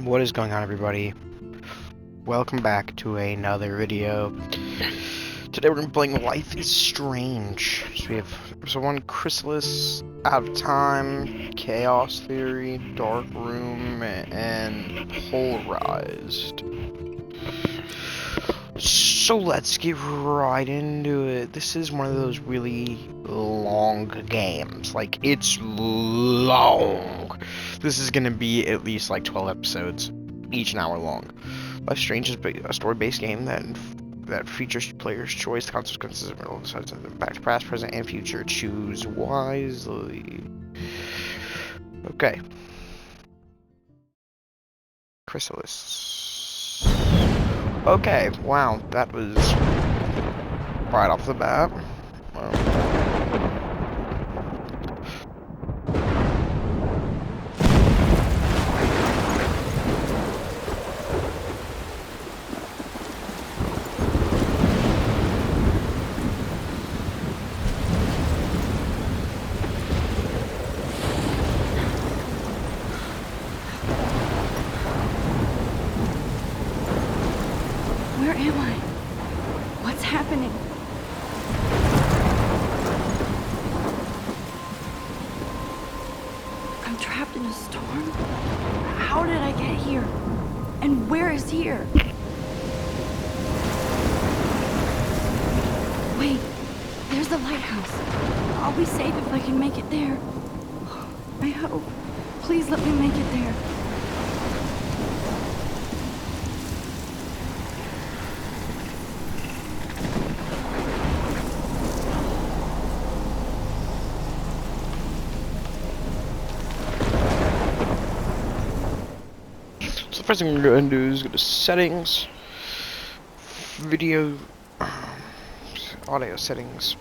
What is going on, everybody? Welcome back to another video. Today we're gonna be playing Life is Strange. So we have episode 1, Chrysalis, Out of Time, Chaos Theory, Dark Room, and Polarized. So let's get right into it. This is one of those really long games. Like, it's long. This is gonna be at least like 12 episodes, each an hour long. Life is Strange is a story-based game that features players' choice, consequences, and all sides of them. Back to past, present, and future. Choose wisely. Okay. Chrysalis. Okay, wow, that was right off the bat. Where am I? What's happening? I'm trapped in a storm? How did I get here? And where is here? Wait, there's the lighthouse. I'll be safe if I can make it there. I hope. Please let me make it there. So the first thing we're going to do is go to settings, video, audio settings.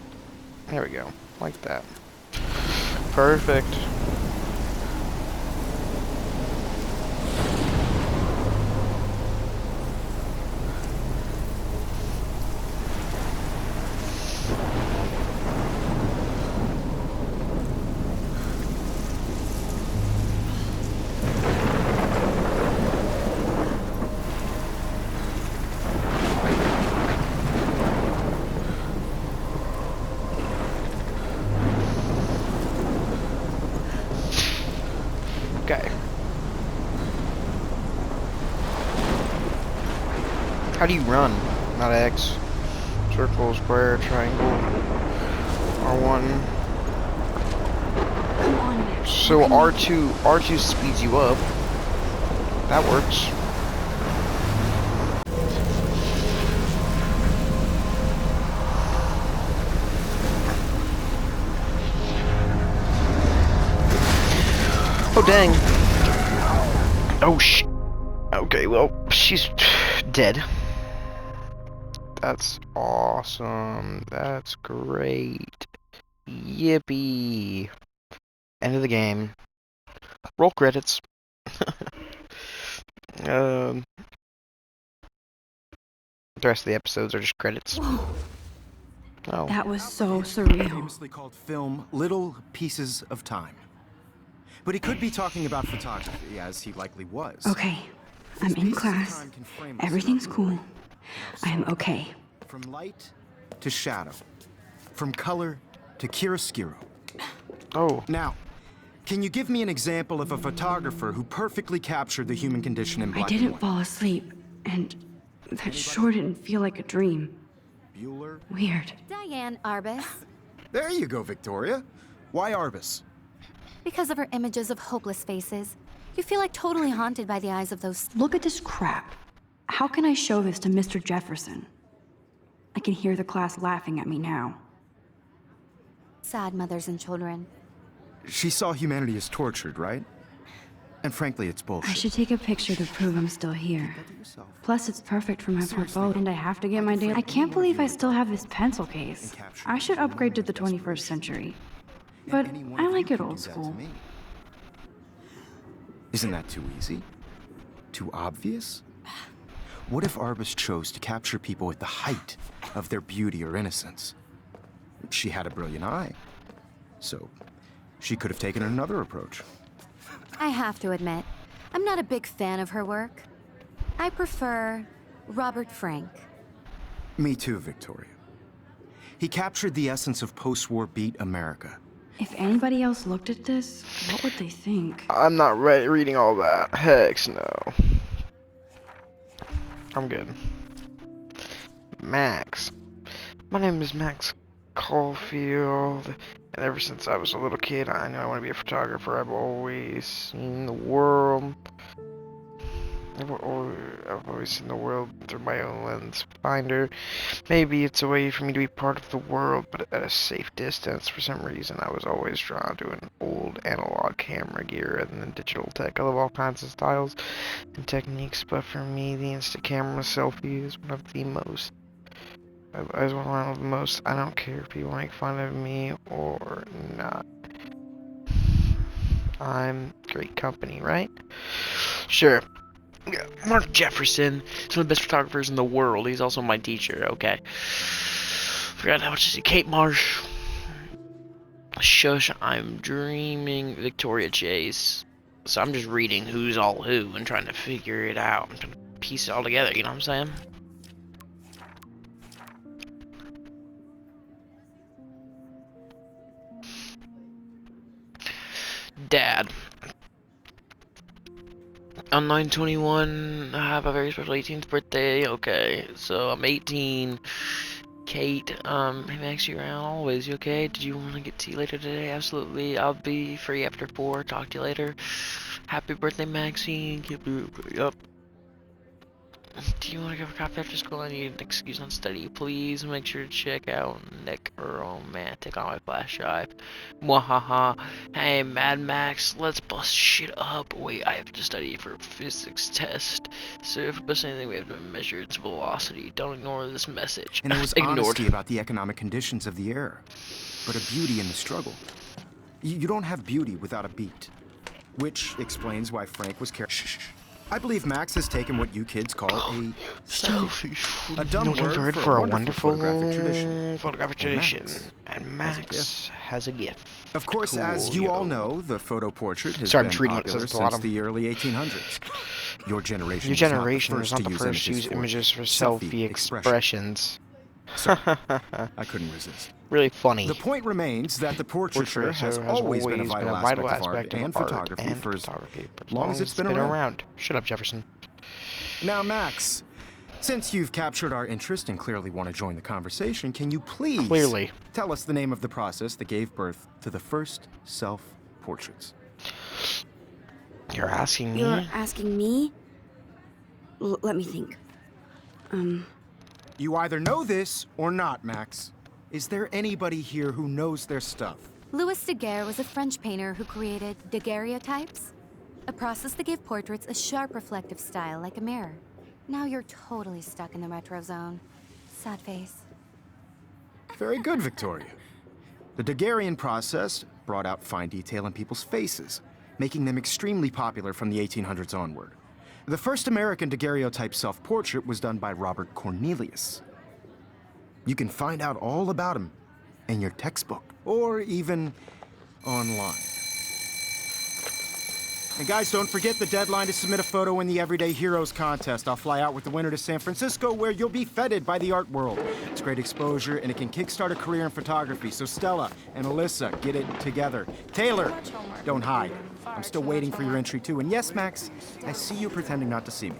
There we go, like that. Perfect. Okay. How do you run? Not X. Circle, square, triangle. R1. Come on, Max. So R2 speeds you up. That works. Oh dang. Oh sh. Okay, well, she's dead. That's awesome. That's great. Yippee. End of the game. Roll credits. The rest of the episodes are just credits. Whoa, Oh. that was so surreal. Famously called film Little Pieces of Time. But he could be talking about photography, as he likely was. Okay, I'm in Pieces of class. time can frame us Everything's in our cool. world. I'm okay. From light to shadow. From color to chiaroscuro. Oh. Now, can you give me an example of a photographer who perfectly captured the human condition in I black and didn't white? fall asleep, and that sure didn't feel like a dream. Bueller? Weird. Diane Arbus. There you go, Victoria. Why Arbus? Because of her images of hopeless faces, you feel like totally haunted by the eyes of those. Look at this crap. How can I show this to Mr. Jefferson? I can hear the class laughing at me now. Sad mothers and children. She saw humanity as tortured, right? And frankly, it's bullshit. I should take a picture to prove I'm still here. Plus, it's perfect for my portfolio, and I have to get my daily. I can't believe I still have this pencil case. I should upgrade to the 21st century. But I like it old school. Isn't that too easy? Too obvious? What if Arbus chose to capture people at the height of their beauty or innocence? She had a brilliant eye. So, she could have taken another approach. I have to admit, I'm not a big fan of her work. I prefer Robert Frank. Me too, Victoria. He captured the essence of post-war beat America. If anybody else looked at this, what would they think? I'm not reading all that. Heck no. I'm good. Max. My name is Max Caulfield, and ever since I was a little kid, I knew I want to be a photographer. I've always seen the world. I've always seen the world through my own lens finder. Maybe it's a way for me to be part of the world, but at a safe distance. For some reason, I was always drawn to an old analog camera gear rather than digital tech. I love all kinds of styles and techniques, but for me, the Insta camera selfie is one of the most. Is what I love the most. I don't care if people make fun of me or not. I'm great company, right? Sure. Yeah, Mark Jefferson is one of the best photographers in the world. He's also my teacher, okay. Forgot how much to see. Kate Marsh. Shush, I'm dreaming Victoria Chase. So I'm just reading who's all who and trying to figure it out. I'm trying to piece it all together, you know what I'm saying? Dad. On 9/21, I have a very special 18th birthday. Okay, so I'm 18. Kate, hey Max, you around always? You okay? Did you want to get tea later today? Absolutely. I'll be free after 4. Talk to you later. Happy birthday, Maxine. Yup. Do you want to go for coffee after school? I need an excuse on study. Please make sure to check out Nick Romantic on my flash drive. Mwahaha. Hey, Mad Max, let's bust shit up. Wait, I have to study for a physics test. So if we bust anything, we have to measure its velocity. Don't ignore this message. And it was Ignored. honesty about the economic conditions of the era, but a beauty in the struggle. You don't have beauty without a beat, which explains why Frank was Shh. I believe Max has taken what you kids call a selfie. A dumb word for a wonderful photographic tradition. And Max has a gift. Of course, as you all know, the photo portrait has Sorry, I'm been reading what it popular says at the since the early 1800s. Your generation was not the first to use images for selfie expressions. So, I couldn't resist. Really funny. The point remains that the portraiture has always been a vital aspect of art and photography for as long as it's been around. Shut up, Jefferson. Now, Max, since you've captured our interest and clearly want to join the conversation, can you please tell us the name of the process that gave birth to the first self-portraits? You're asking me? You're asking me? Let me think. You either know this or not, Max. Is there anybody here who knows their stuff? Louis Daguerre was a French painter who created daguerreotypes, a process that gave portraits a sharp reflective style like a mirror. Now you're totally stuck in the retro zone. Sad face. Very good, Victoria. The Daguerrean process brought out fine detail in people's faces, making them extremely popular from the 1800s onward. The first American daguerreotype self-portrait was done by Robert Cornelius. You can find out all about him in your textbook, or even online. And guys, don't forget the deadline to submit a photo in the Everyday Heroes contest. I'll fly out with the winner to San Francisco, where you'll be feted by the art world. It's great exposure, and it can kickstart a career in photography. So Stella and Alyssa, get it together. Taylor, don't hide. I'm still waiting for your entry, too. And yes, Max, I see you pretending not to see me.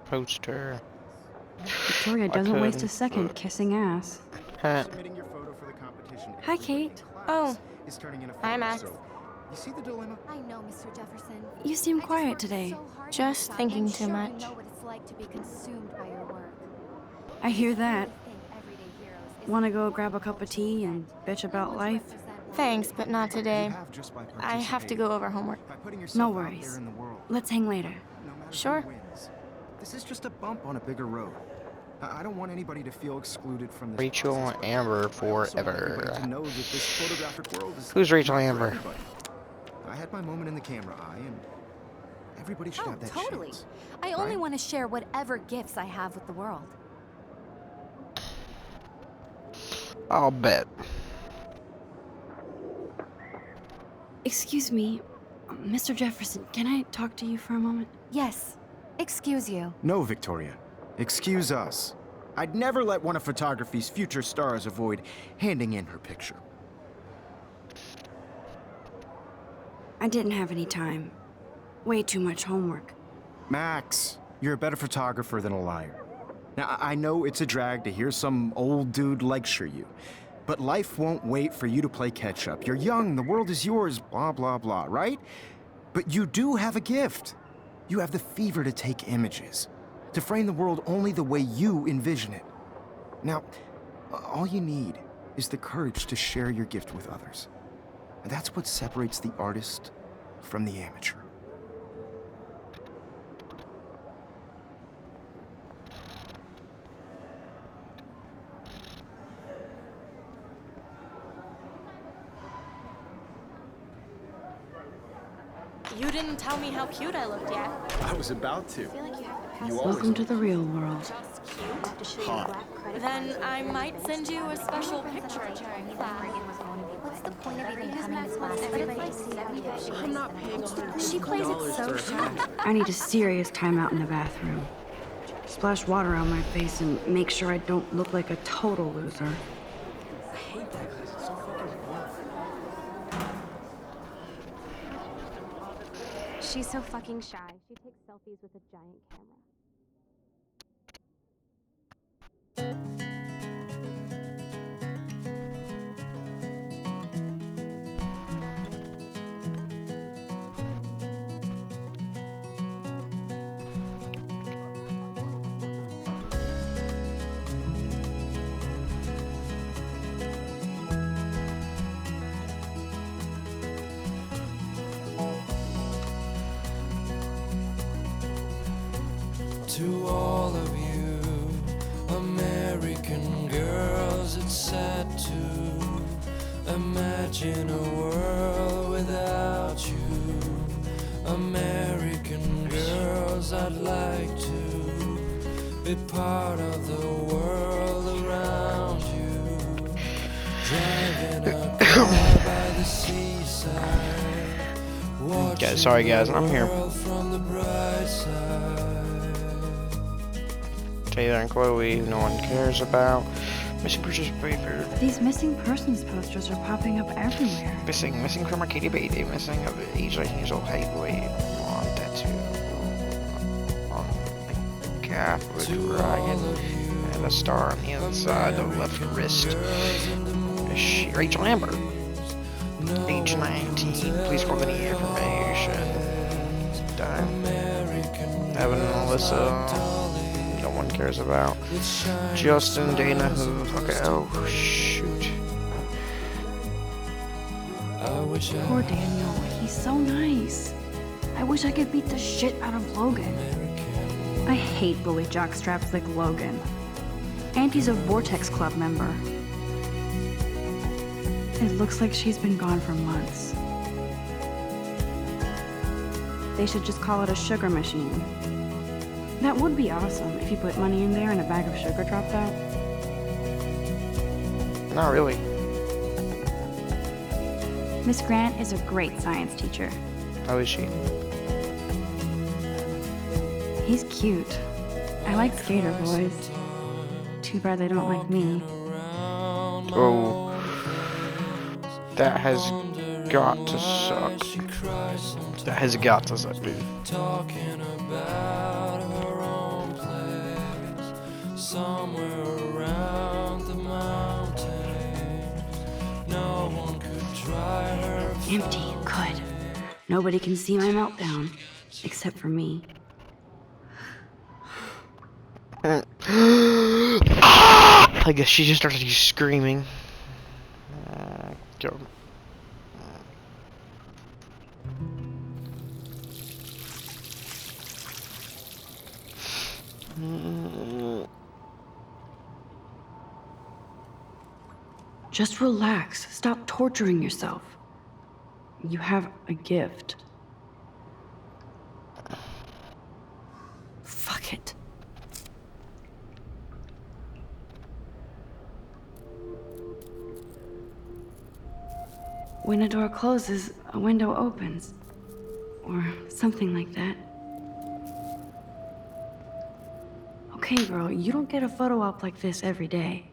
Poster. Victoria doesn't waste a second kissing ass. Submitting your photo for the competition. Hi, Kate. Oh. Is turning in a Hi, photo, Max. so you see the dilemma? I know, Mr. Jefferson. You seem quiet today. Just thinking too much. I know what it's like to be consumed by your work. I hear that. Everyday Heroes is Want to go grab a cup of tea and bitch about life? Thanks, but not today. You have just by I have to go over homework. By putting No yourself out worries. there in the world, Let's hang later. no matter who Sure. wins. This is just a bump on a bigger road. I don't want anybody to feel excluded from this Rachel process, but Amber I also want forever. everybody to know that this photographic world is Who's Rachel not for Amber? everybody. I had my moment in the camera eye, and everybody should Oh, have that totally. chance. I only right? want to share whatever gifts I have with the world. I'll bet. Excuse me, Mr. Jefferson, can I talk to you for a moment? Yes. Excuse you. No, Victoria. Excuse us. I'd never let one of photography's future stars avoid handing in her picture. I didn't have any time. Way too much homework. Max, you're a better photographer than a liar. Now, I know it's a drag to hear some old dude lecture you, but life won't wait for you to play catch-up. You're young, the world is yours, blah, blah, blah, right? But you do have a gift. You have the fever to take images, to frame the world only the way you envision it. Now, all you need is the courage to share your gift with others. And that's what separates the artist from the amateur. You didn't tell me how cute I looked yet. I was about to. Welcome to the real world. Just cute. Then I might send you a special picture during class. What's the point of even coming to class? I'm not paying She plays it so sharp. I need a serious timeout in the bathroom. Splash water on my face and make sure I don't look like a total loser. She's so fucking shy. She takes selfies with a giant camera. To all of you American girls, it's sad to imagine a world without you. American girls, I'd like to be part of the world around you. Driving a car by the seaside. Okay, sorry guys, I'm here. From the bright side. Taylor and Chloe, who no one cares about. Missing purchase paper. These missing persons posters are popping up everywhere. Missing from Arcadia Bay. Missing of age 19 years old. Height, weight, on tattoo. On the calf with a dragon. And a star on the inside of the left wrist. Rachel Amber. Age 19. Please forward any information. Done. Evan and Melissa. No one cares about. Justin, Dana, who? Okay, oh shoot. Poor Daniel, he's so nice. I wish I could beat the shit out of Logan. I hate bully jockstraps like Logan. Auntie's a Vortex Club member. It looks like she's been gone for months. They should just call it a sugar machine. That would be awesome if you put money in there and a bag of sugar dropped out. Not really. Miss Grant is a great science teacher. How is she? He's cute. I like skater boys. Too bad they don't like me. Oh. That has got to suck. That has got to suck, dude. Talking about her own place, somewhere around the mountains. No one could try her. Empty, good. Nobody can see my meltdown, except for me. I guess she just started screaming. Go. Just relax. Stop torturing yourself. You have a gift. Fuck it. when a door closes, a window opens. Or something like that. Okay, girl, you don't get a photo op like this every day.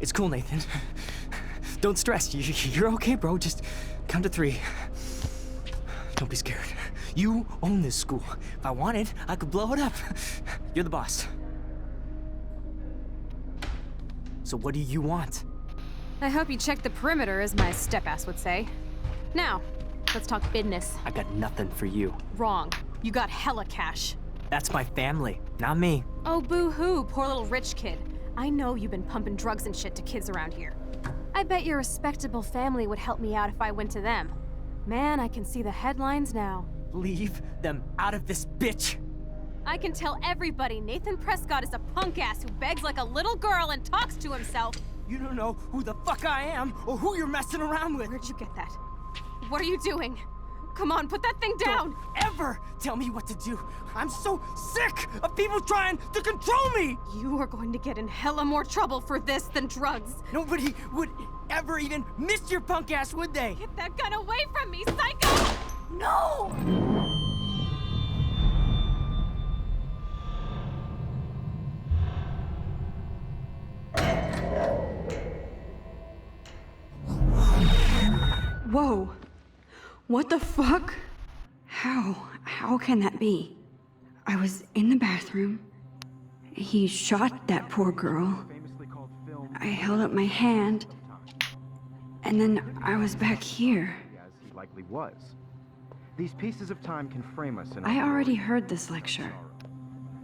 It's cool, Nathan. Don't stress. You're okay, bro. Just count to 3. Don't be scared. You own this school. If I wanted, I could blow it up. You're the boss. So what do you want? I hope you checked the perimeter, as my step-ass would say. Now, let's talk business. I got nothing for you. Wrong. You got hella cash. That's my family, not me. Oh, boo-hoo, poor little rich kid. I know you've been pumping drugs and shit to kids around here. I bet your respectable family would help me out if I went to them. Man, I can see the headlines now. Leave them out of this bitch. I can tell everybody Nathan Prescott is a punk ass who begs like a little girl and talks to himself. You don't know who the fuck I am or who you're messing around with. Where'd you get that? What are you doing? Come on, put that thing down! Don't ever tell me what to do. I'm so sick of people trying to control me. You are going to get in hella more trouble for this than drugs. Nobody would ever even miss your punk ass, would they? Get that gun away from me, psycho! No! Whoa. What the fuck? How can that be? I was in the bathroom. He shot that poor girl. I held up my hand. And then I was back here. As he likely was. These pieces of time can frame us in I our already glory. heard this lecture.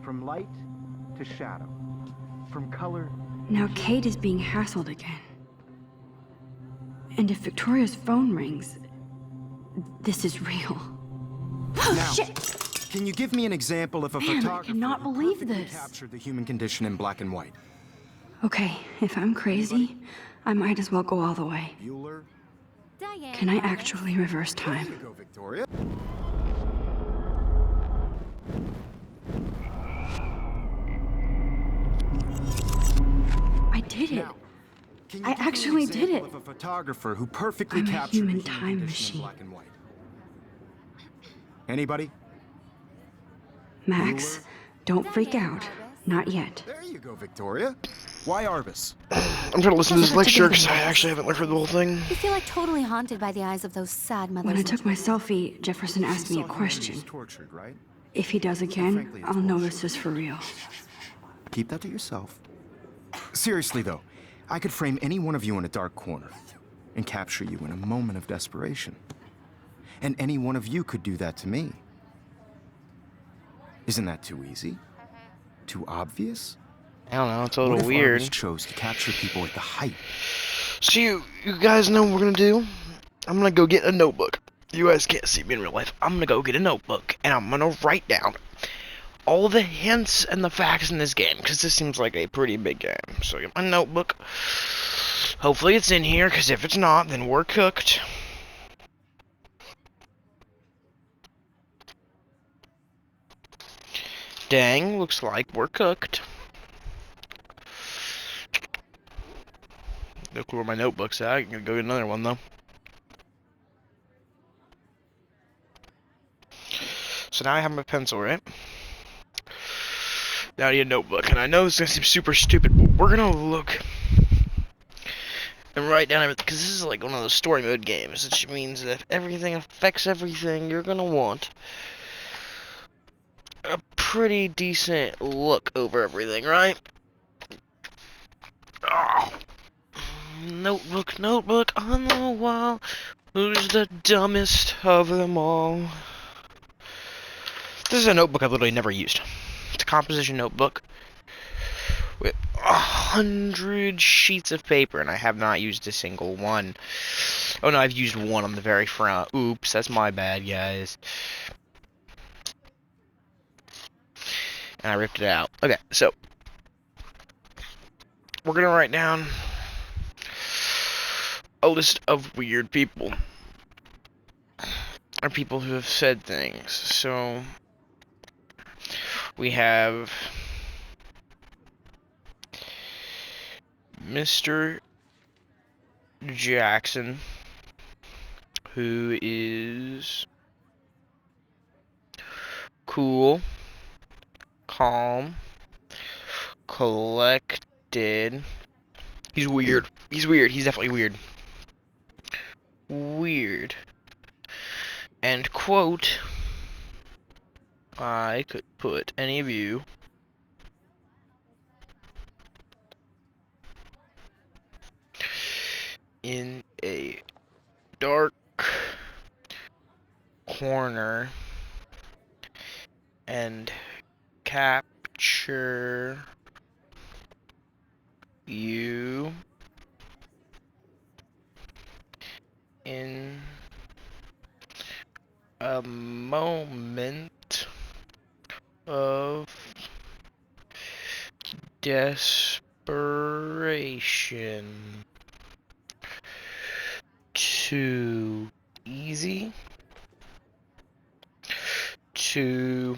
From light to shadow. From color. Now Kate is being hassled again. And if Victoria's phone rings, this is real. Now, Shit! can you give me an example of a Man, I photographer cannot who believe perfectly this. captured the human condition in black and white? Okay, if I'm crazy, I might as well go all the way. Bueller? Diane. Can I actually reverse There time? you go, Victoria. I did it. Now, can you I give me an actually did example it. of a photographer who perfectly I'm a captured human the time condition machine. in black and white? Anybody? Max, don't freak out. Not yet. There you go, Victoria. Why Arbus? I'm trying to listen to this lecture because I actually haven't heard the whole thing. You feel like totally haunted by the eyes of those sad mothers. When I and took my selfie, Jefferson asked me a Saw humanity question. is tortured, right? If he does again, Frankly, it's I'll know bullshit. this is for real. Keep that to yourself. Seriously, though, I could frame any one of you in a dark corner and capture you in a moment of desperation. And any one of you could do that to me. Isn't that too easy? Too obvious? I don't know, it's a What little if weird. Arbus chose to capture people at the height? So you guys know what we're gonna do? I'm gonna go get a notebook. You guys can't see me in real life. I'm gonna go get a notebook and I'm gonna write down all the hints and the facts in this game, because this seems like a pretty big game. So I get my notebook. Hopefully it's in here, because if it's not, then we're cooked. Dang, looks like we're cooked. Look where my notebook's at. I'm gonna go get another one though. So now I have my pencil, right? Now I need a notebook, and I know this is gonna seem super stupid, but we're gonna look and write down everything, because this is like one of those story mode games, which means that if everything affects everything, you're gonna want a pretty decent look over everything, right? Oh. Notebook on the wall. Who's the dumbest of them all? This is a notebook I've literally never used. It's a composition notebook with 100 sheets of paper, and I have not used a single one. Oh no, I've used one on the very front. Oops, that's my bad, guys. and I ripped it out. Okay, so we're gonna write down a list of weird people, or people who have said things. So we have Mr. Jackson, who is cool, calm, collected. He's weird. He's weird. He's definitely weird. Weird. And quote, I could put any of you in a dark corner and capture you in a moment of desperation. Too easy, too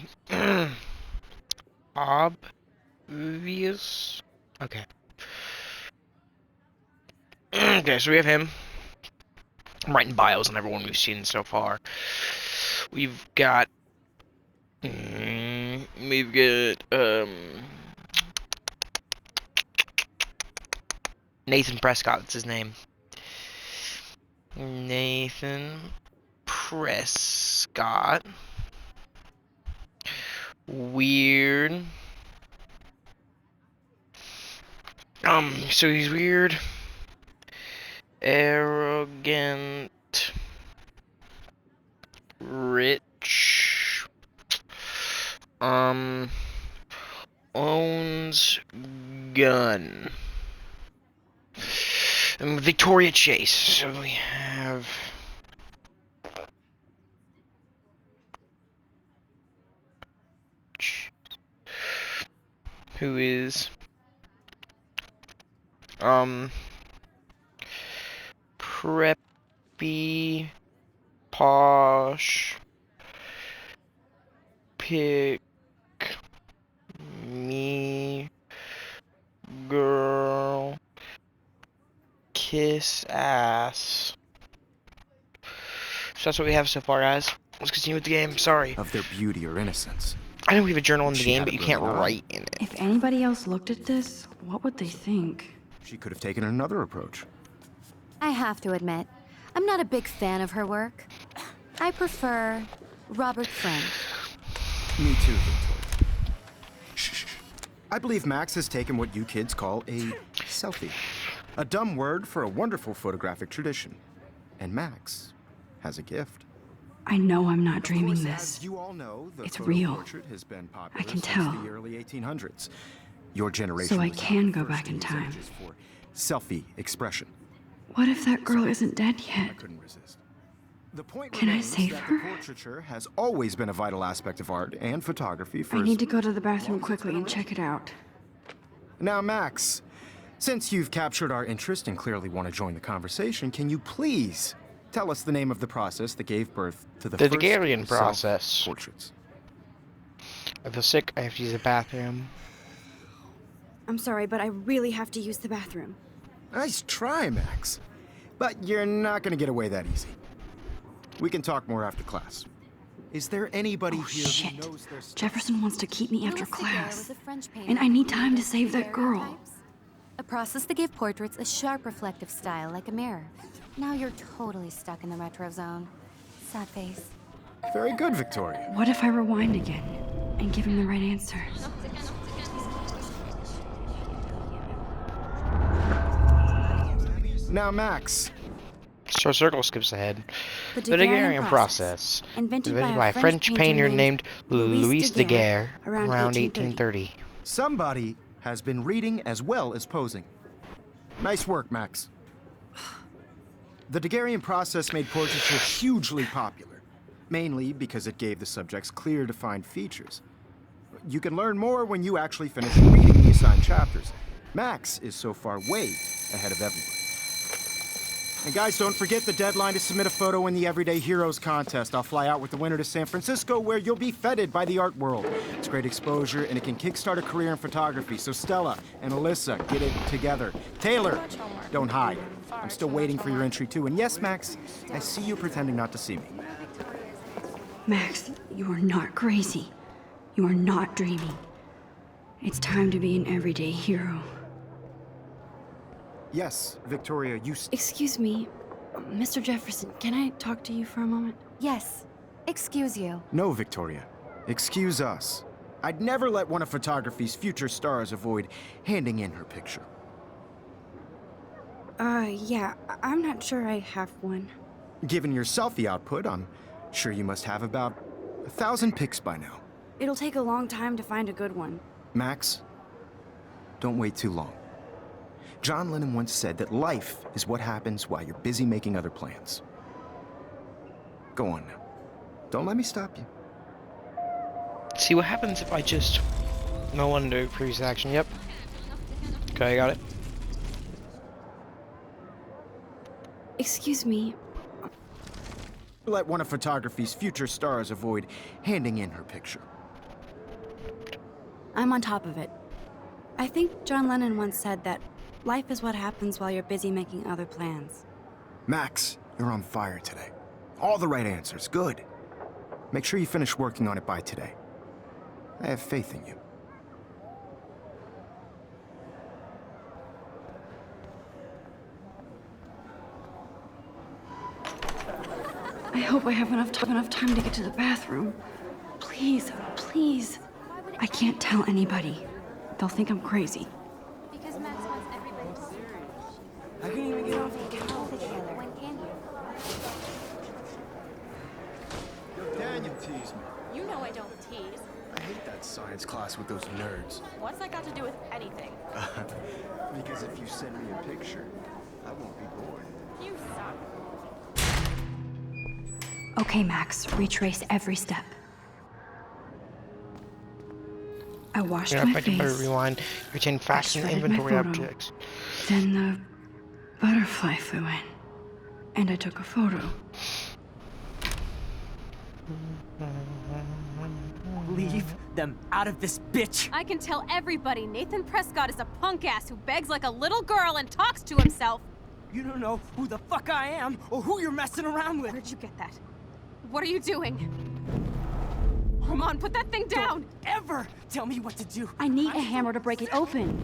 obvious. Okay. Okay, so we have him. I'm writing bios on everyone we've seen so far. We've got Nathan Prescott, that's his name. Nathan Prescott. Weird. So he's weird. Arrogant. Rich. Owns gun. And Victoria Chase. So we have who is preppy, posh, pick me girl, kiss ass. So that's what we have so far, guys. Let's continue with the game. Sorry. Of their beauty or innocence. I know we have a journal in the She game, had but a you can't brilliant eye. write in it. If anybody else looked at this, what would they think? She could have taken another approach. I have to admit, I'm not a big fan of her work. I prefer Robert Frank. Me too, Victoria. Shh. I believe Max has taken what you kids call a selfie. A dumb word for a wonderful photographic tradition. And Max has a gift. I know I'm not Of dreaming course, this. as you all know, the It's photo real. portrait has been popular I can since tell. the early 1800s. Your generation So I was not can the go first back to in use time. images for selfie expression. What if that girl isn't dead yet? I couldn't resist. The point Can I remains save that her? the portraiture has always been a vital aspect of art and photography for I as need to go to the bathroom quickly and check it out. Now, Max, since you've captured our interest and clearly want to join the conversation, can you please tell us the name of the process that gave birth to the The first Daguerrean process. self-portraits? I feel sick. I have to use the bathroom. I'm sorry, but I really have to use the bathroom. Nice try, Max. But you're not going to get away that easy. We can talk more after class. Is there anybody Oh, here shit. who knows their stuff? Jefferson wants to keep me after Louis Daguerre class. was a French painter And I need who time to created save that girl. daguerreotypes, a process that gave portraits a sharp reflective style like a mirror. Now you're totally stuck in the retro zone. Sad face. Very good, Victoria. What if I rewind again and give him the right answer? Now, Max, So circle skips ahead. The The Daguerrean process. invented by a French painter named Louis Daguerre around 1830. somebody has been reading as well as posing. Nice work, Max. The Daguerrean process made portraiture hugely popular, mainly because it gave the subjects clear, defined features. you can learn more when you actually finish reading the assigned chapters. Max is so far way ahead of everybody. And guys, don't forget the deadline to submit a photo in the Everyday Heroes contest. I'll fly out with the winner to San Francisco, where you'll be feted by the art world. It's great exposure, and it can kickstart a career in photography. So Stella and Alyssa, get it together. Taylor, don't hide. I'm still waiting for your entry, too. And yes, Max, I see you pretending not to see me. Max, you are not crazy. You are not dreaming. It's time to be an everyday hero. Yes, Victoria, you... Excuse me, Mr. Jefferson, can I talk to you for a moment? Yes. Excuse you. No, Victoria. Excuse us. I'd never let one of photography's future stars avoid handing in her picture. Yeah, I'm not sure I have one. Given your selfie output, I'm sure you must have about 1,000 pics by now. It'll take a long time to find a good one. Max, don't wait too long. John Lennon once said that life is what happens while you're busy making other plans. Go on now. Don't let me stop you. See what happens if I just... No undo previous action. Yep. Okay, I got it. Excuse me. Let one of photography's future stars avoid handing in her picture. I'm on top of it. I think John Lennon once said that life is what happens while you're busy making other plans. Max, you're on fire today. All the right answers. Good. Make sure you finish working on it by today. I have faith in you. I hope I have enough time to get to the bathroom. Please, please. I can't tell anybody. They'll think I'm crazy. Because Max wants everybody to see. I can't even get off. When can you? Daniel teased me. You know I don't tease. I hate that science class with those nerds. What's that got to do with anything? Because if you send me a picture, I won't be bored. You suck. Okay, Max, retrace every step. I washed Yeah, my if I can face. rewind, retain facts and shredded my inventory photo. objects. Then the butterfly flew in, and I took a photo. Leave them out of this bitch. I can tell everybody Nathan Prescott is a punk ass who begs like a little girl and talks to himself. You don't know who the fuck I am or who you're messing around with. Where'd you get that? What are you doing? Come on, put that thing down! Don't ever tell me what to do. I need a hammer to break it open.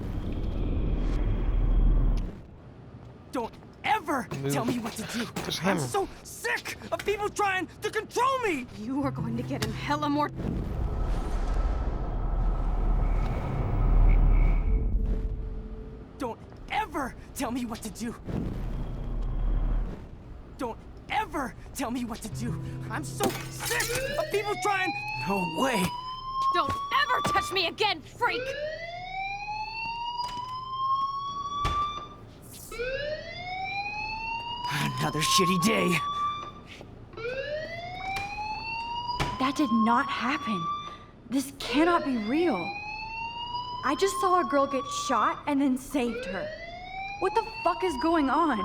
Don't ever tell me what to do. Just I'm hammer. so sick of people trying to control me. You are going to get in hella more... Don't ever tell me what to do. Don't ever tell me what to do. I'm so sick of people trying... No way. Don't ever touch me again, freak! Another shitty day. That did not happen. This cannot be real. I just saw a girl get shot and then saved her. What the fuck is going on?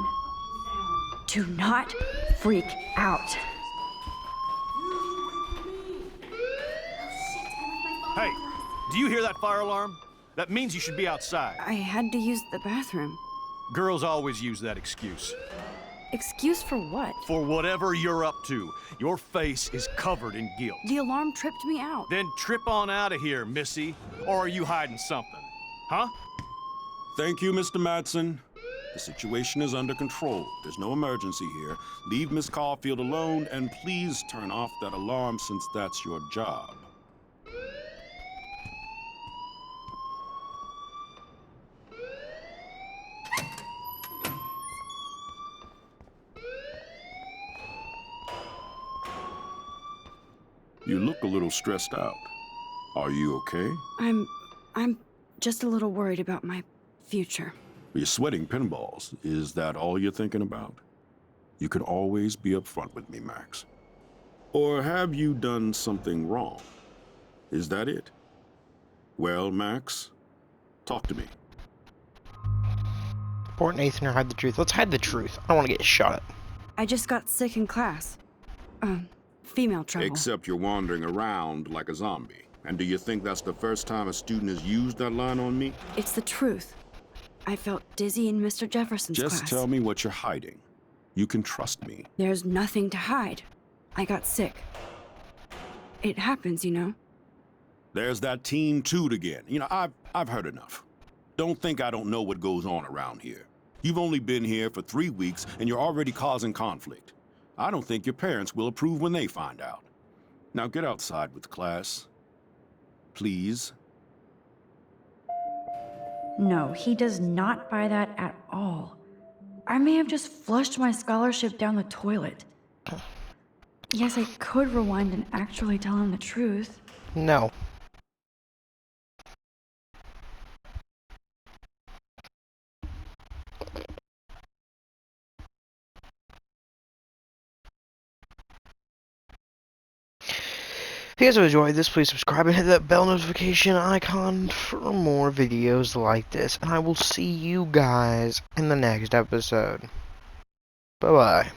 Do not freak out. Hey, do you hear that fire alarm? That means you should be outside. I had to use the bathroom. Girls always use that excuse. Excuse for what? For whatever you're up to, your face is covered in guilt. The alarm tripped me out. Then trip on out of here, Missy. Or are you hiding something? Huh? Thank you, Mr. Madsen. The situation is under control. There's no emergency here. Leave Miss Caulfield alone, and please turn off that alarm since that's your job. You look a little stressed out. Are you okay? I'm just a little worried about my future. You're sweating pinballs. Is that all you're thinking about? You can always be upfront with me, Max. Or have you done something wrong? Is that it? Well, Max, talk to me. Report Nathan or hide the truth. Let's hide the truth. I don't want to get shot at. I just got sick in class. Female trouble. Except you're wandering around like a zombie. And do you think that's the first time a student has used that line on me? It's the truth. I felt dizzy in Mr. Jefferson's class. Just tell me what you're hiding. You can trust me. There's nothing to hide. I got sick. It happens, you know. There's that Team Toot again. You know, I've heard enough. Don't think I don't know what goes on around here. You've only been here for 3 weeks, and you're already causing conflict. I don't think your parents will approve when they find out. Now get outside with class. Please. No, he does not buy that at all. I may have just flushed my scholarship down the toilet. Yes, I could rewind and actually tell him the truth. No. If you guys have enjoyed this, please subscribe and hit that bell notification icon for more videos like this. And I will see you guys in the next episode. Bye-bye.